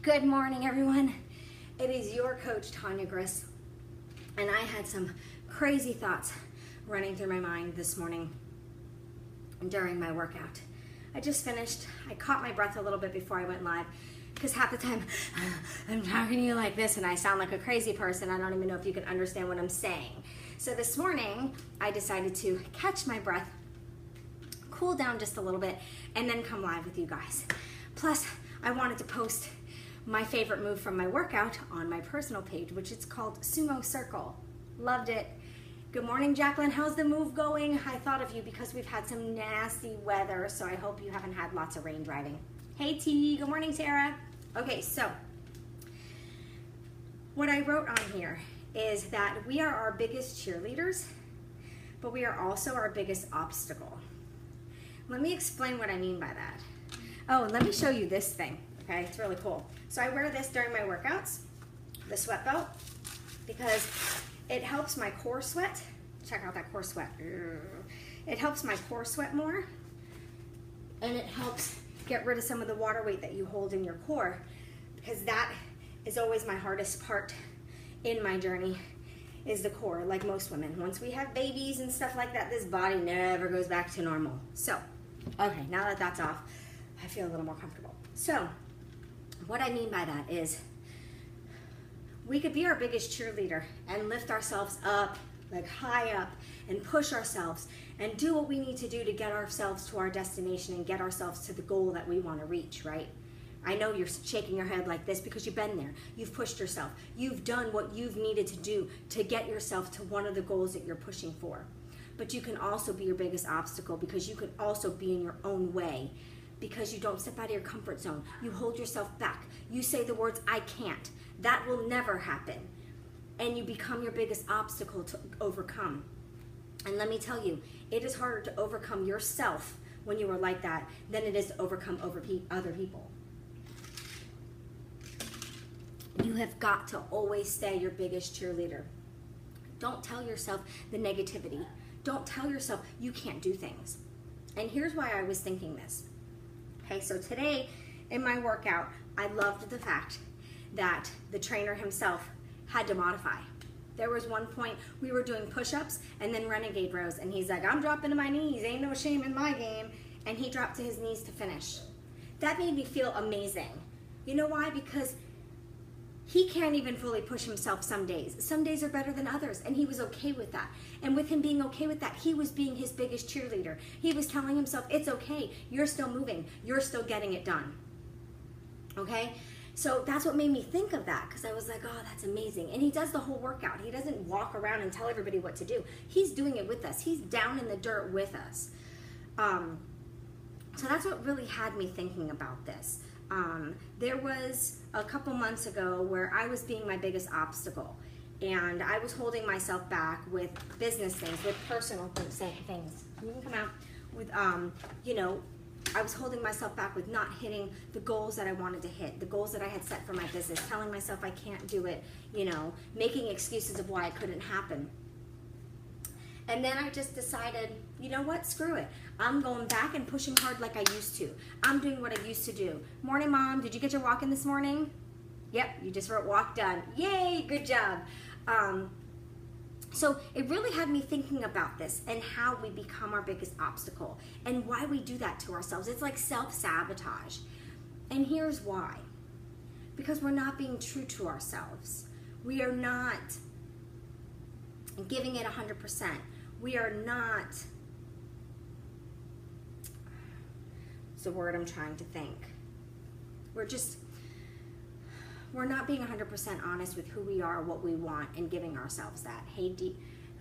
Good morning, everyone. It is your coach, Tanya Griss, and I had some crazy thoughts running through my mind this morning during my workout. I just finished. I caught my breath a little bit before I went live because half the time I'm talking to you like this and I sound like a crazy person. I don't even know if you can understand what I'm saying. So this morning, I decided to catch my breath, cool down just a little bit, and then come live with you guys. Plus, I wanted to post my favorite move from my workout on my personal page, which is called Sumo Circle. Loved it. Good morning, Jacqueline. How's the move going? I thought of you because we've had some nasty weather, so I hope you haven't had lots of rain driving. Hey, T. Good morning, Sarah. Okay, so what I wrote on here is that we are our biggest cheerleaders, but we are also our biggest obstacle. Let me explain what I mean by that. Oh, and let me show you this thing, okay? It's really cool. So I wear this during my workouts, the sweat belt, because it helps my core sweat. Check out that core sweat. It helps my core sweat more, and it helps get rid of some of the water weight that you hold in your core, because that is always my hardest part in my journey, is the core, like most women. Once we have babies and stuff like that, this body never goes back to normal. So, okay, now that that's off, I feel a little more comfortable. So, what I mean by that is we could be our biggest cheerleader and lift ourselves up, like high up, and push ourselves and do what we need to do to get ourselves to our destination and get ourselves to the goal that we want to reach, right? I know you're shaking your head like this because you've been there. You've pushed yourself. You've done what you've needed to do to get yourself to one of the goals that you're pushing for. But you can also be your biggest obstacle because you can also be in your own way, because you don't step out of your comfort zone. You hold yourself back. You say the words, I can't. That will never happen. And you become your biggest obstacle to overcome. And let me tell you, it is harder to overcome yourself when you are like that than it is to overcome other people. You have got to always stay your biggest cheerleader. Don't tell yourself the negativity. Don't tell yourself you can't do things. And here's why I was thinking this. Okay, so today in my workout, I loved the fact that the trainer himself had to modify. There was one point we were doing push-ups and then renegade rows, and he's like, I'm dropping to my knees, ain't no shame in my game, and he dropped to his knees to finish. That made me feel amazing. You know why? Because he can't even fully push himself some days. Some days are better than others, and he was okay with that. And with him being okay with that, he was being his biggest cheerleader. He was telling himself, it's okay, you're still moving, you're still getting it done. Okay? So that's what made me think of that, because I was like, oh, that's amazing. And he does the whole workout. He doesn't walk around and tell everybody what to do. He's doing it with us. He's down in the dirt with us. So that's what really had me thinking about this. There was a couple months ago where I was being my biggest obstacle, and I was holding myself back with business things, with personal things. You can come out with, I was holding myself back with not hitting the goals that I wanted to hit, the goals that I had set for my business, telling myself I can't do it, making excuses of why it couldn't happen. And then I just decided, you know what, screw it. I'm going back and pushing hard like I used to. I'm doing what I used to do. Morning, Mom. Did you get your walk in this morning? Yep, you just wrote walk done. Yay, good job. So it really had me thinking about this and how we become our biggest obstacle and why we do that to ourselves. It's like self-sabotage. And here's why. Because we're not being true to ourselves. We are not giving it 100%. We are not, it's the word I'm trying to think. We're not being 100% honest with who we are, what we want, and giving ourselves that. Hey,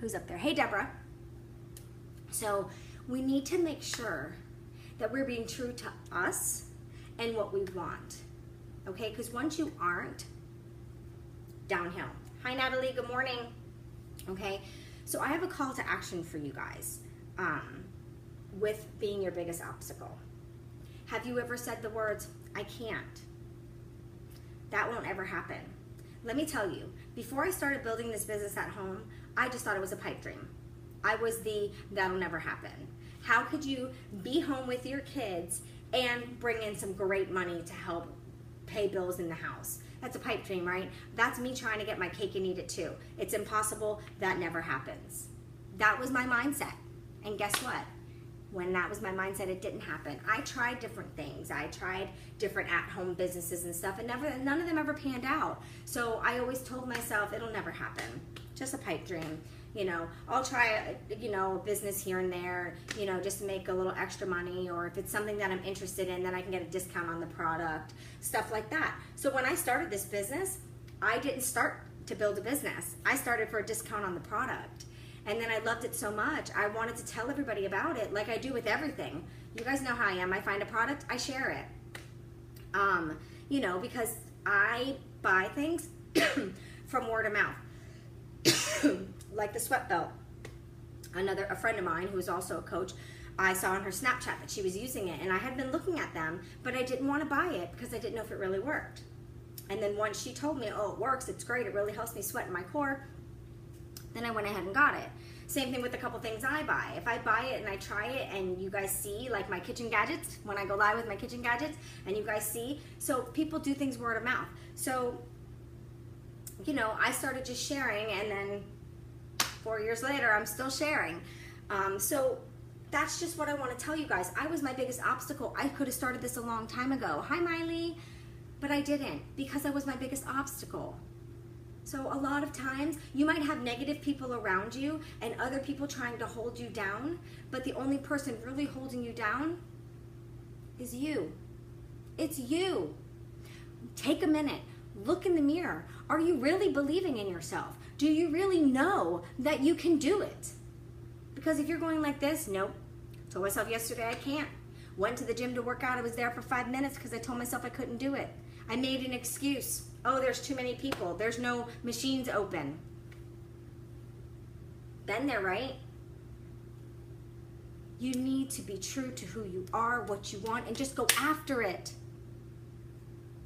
who's up there? Hey, Deborah. So we need to make sure that we're being true to us and what we want. Okay, because once you aren't, downhill. Hi, Natalie. Good morning. Okay, so I have a call to action for you guys with being your biggest obstacle. Have you ever said the words, I can't? That won't ever happen. Let me tell you, before I started building this business at home, I just thought it was a pipe dream. I was that'll never happen. How could you be home with your kids and bring in some great money to help pay bills in the house. That's a pipe dream, right? That's me trying to get my cake and eat it too. It's impossible. That never happens. That was my mindset. And guess what? When that was my mindset, it didn't happen. I tried different things. I tried different at-home businesses and stuff, and none of them ever panned out. So I always told myself, it'll never happen. Just a pipe dream. You know, I'll try, a business here and there, just to make a little extra money, or if it's something that I'm interested in, then I can get a discount on the product, stuff like that. So when I started this business, I didn't start to build a business. I started for a discount on the product. And then I loved it so much, I wanted to tell everybody about it, like I do with everything. You guys know how I am. I find a product, I share it. Because I buy things from word of mouth. Like the sweat belt. A friend of mine who's also a coach, I saw on her Snapchat that she was using it, and I had been looking at them, but I didn't want to buy it because I didn't know if it really worked. And then once she told me, oh, it works, it's great, it really helps me sweat in my core, then I went ahead and got it. Same thing with a couple things I buy. If I buy it and I try it and you guys see, like my kitchen gadgets, when I go live with my kitchen gadgets, and you guys see, so people do things word of mouth. So, I started just sharing, and then 4 years later, I'm still sharing. So that's just what I want to tell you guys. I was my biggest obstacle. I could have started this a long time ago. Hi, Miley. But I didn't, because I was my biggest obstacle. So a lot of times, you might have negative people around you and other people trying to hold you down, but the only person really holding you down is you. It's you. Take a minute. Look in the mirror. Are you really believing in yourself? Do you really know that you can do it? Because if you're going like this, nope. Told myself yesterday I can't. Went to the gym to work out. I was there for 5 minutes because I told myself I couldn't do it. I made an excuse. Oh, there's too many people. There's no machines open. Been there, right? You need to be true to who you are, what you want, and just go after it.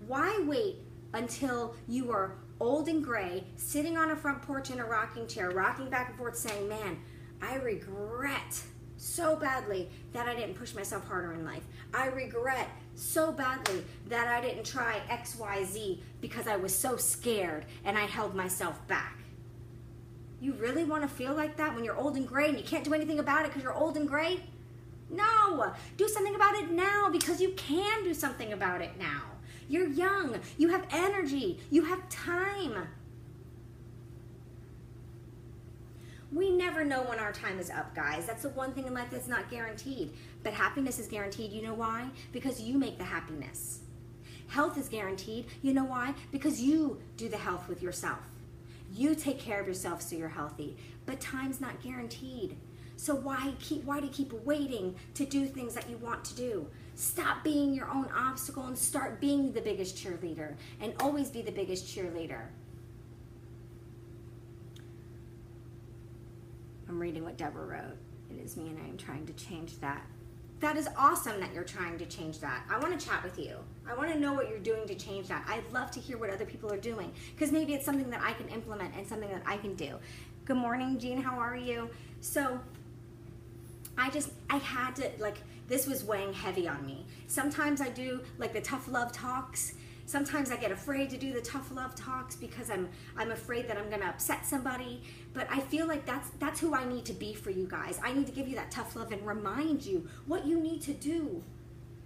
Why wait until you are old and gray, sitting on a front porch in a rocking chair, rocking back and forth saying, man, I regret so badly that I didn't push myself harder in life. I regret so badly that I didn't try XYZ because I was so scared and I held myself back. You really want to feel like that when you're old and gray and you can't do anything about it because you're old and gray? No, do something about it now, because you can do something about it now. You're young, you have energy, you have time. We never know when our time is up, guys. That's the one thing in life that's not guaranteed. But happiness is guaranteed. You know why? Because you make the happiness. Health is guaranteed. You know why? Because you do the health with yourself. You take care of yourself so you're healthy. But time's not guaranteed. So why do you keep waiting to do things that you want to do? Stop being your own obstacle and start being the biggest cheerleader, and always be the biggest cheerleader. I'm reading what Deborah wrote. It is me and I am trying to change that. That is awesome that you're trying to change that. I want to chat with you. I want to know what you're doing to change that. I'd love to hear what other people are doing, because maybe it's something that I can implement and something that I can do. Good morning, Jean. How are you? So I had to, this was weighing heavy on me. Sometimes I do the tough love talks. Sometimes I get afraid to do the tough love talks because I'm afraid that I'm gonna upset somebody. But I feel like that's who I need to be for you guys. I need to give you that tough love and remind you what you need to do.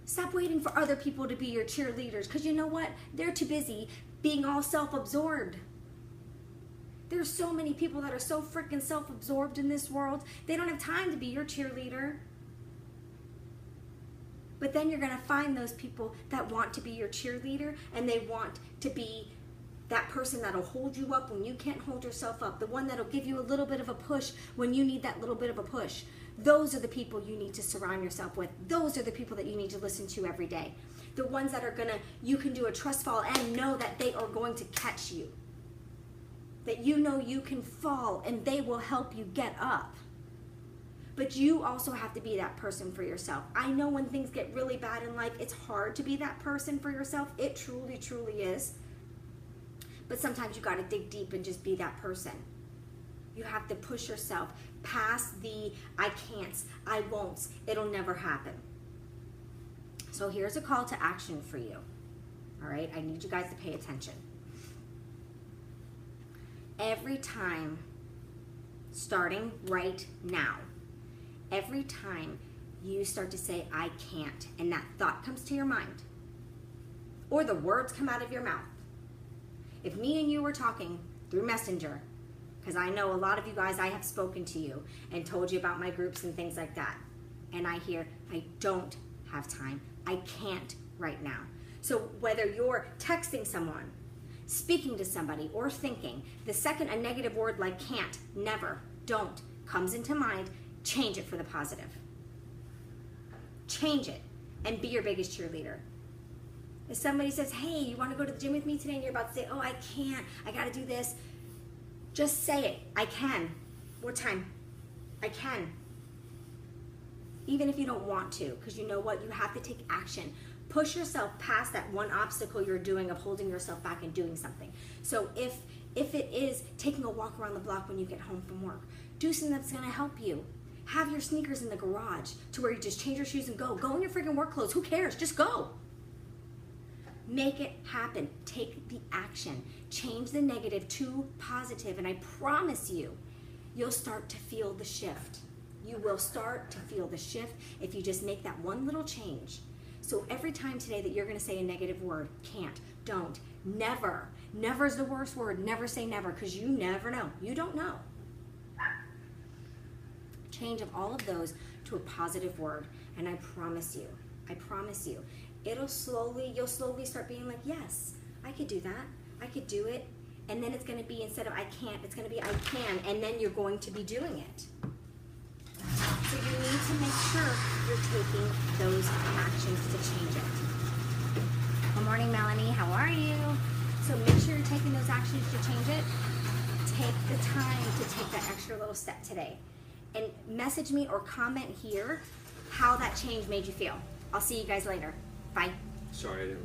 Stop waiting for other people to be your cheerleaders, because you know what? They're too busy being all self-absorbed. There's so many people that are so freaking self-absorbed in this world. They don't have time to be your cheerleader. But then you're going to find those people that want to be your cheerleader, and they want to be that person that'll hold you up when you can't hold yourself up, the one that'll give you a little bit of a push when you need that little bit of a push. Those are the people you need to surround yourself with. Those are the people that you need to listen to every day. The ones that are you can do a trust fall and know that they are going to catch you. That you know you can fall and they will help you get up. But you also have to be that person for yourself. I know when things get really bad in life, it's hard to be that person for yourself. It truly, truly is. But sometimes you got to dig deep and just be that person. You have to push yourself past the I can't, I won't, it'll never happen. So here's a call to action for you. all right? I need you guys to pay attention. Every time, starting right now, every time you start to say, I can't, and that thought comes to your mind, or the words come out of your mouth. If me and you were talking through Messenger, because I know a lot of you guys, I have spoken to you and told you about my groups and things like that, and I hear, I don't have time, I can't right now. So whether you're texting someone, speaking to somebody, or thinking, the second a negative word like can't, never, don't comes into mind, change it for the positive. Change it and be your biggest cheerleader. If somebody says, hey, you want to go to the gym with me today? And you're about to say, oh, I can't, I got to do this. Just say it, I can. What time? I can. Even if you don't want to, because you know what? You have to take action. Push yourself past that one obstacle you're doing of holding yourself back and doing something. So if it is taking a walk around the block when you get home from work, do something that's going to help you. Have your sneakers in the garage to where you just change your shoes and go. Go in your freaking work clothes. Who cares? Just go. Make it happen. Take the action. Change the negative to positive, and I promise you, you'll start to feel the shift. You will start to feel the shift if you just make that one little change. So every time today that you're going to say a negative word, can't, don't, never. Never is the worst word. Never say never, because you never know. You don't know. Change of all of those to a positive word, and I promise you, you'll slowly start being like, yes, I could do that. I could do it. And then it's going to be, instead of I can't, it's going to be I can, and then you're going to be doing it. So you need to make sure you're taking those actions to change it. Good morning, Melanie. How are you? So make sure you're taking those actions to change it. Take the time to take that extra little step today. And message me or comment here how that change made you feel. I'll see you guys later. Bye. Sorry, I didn't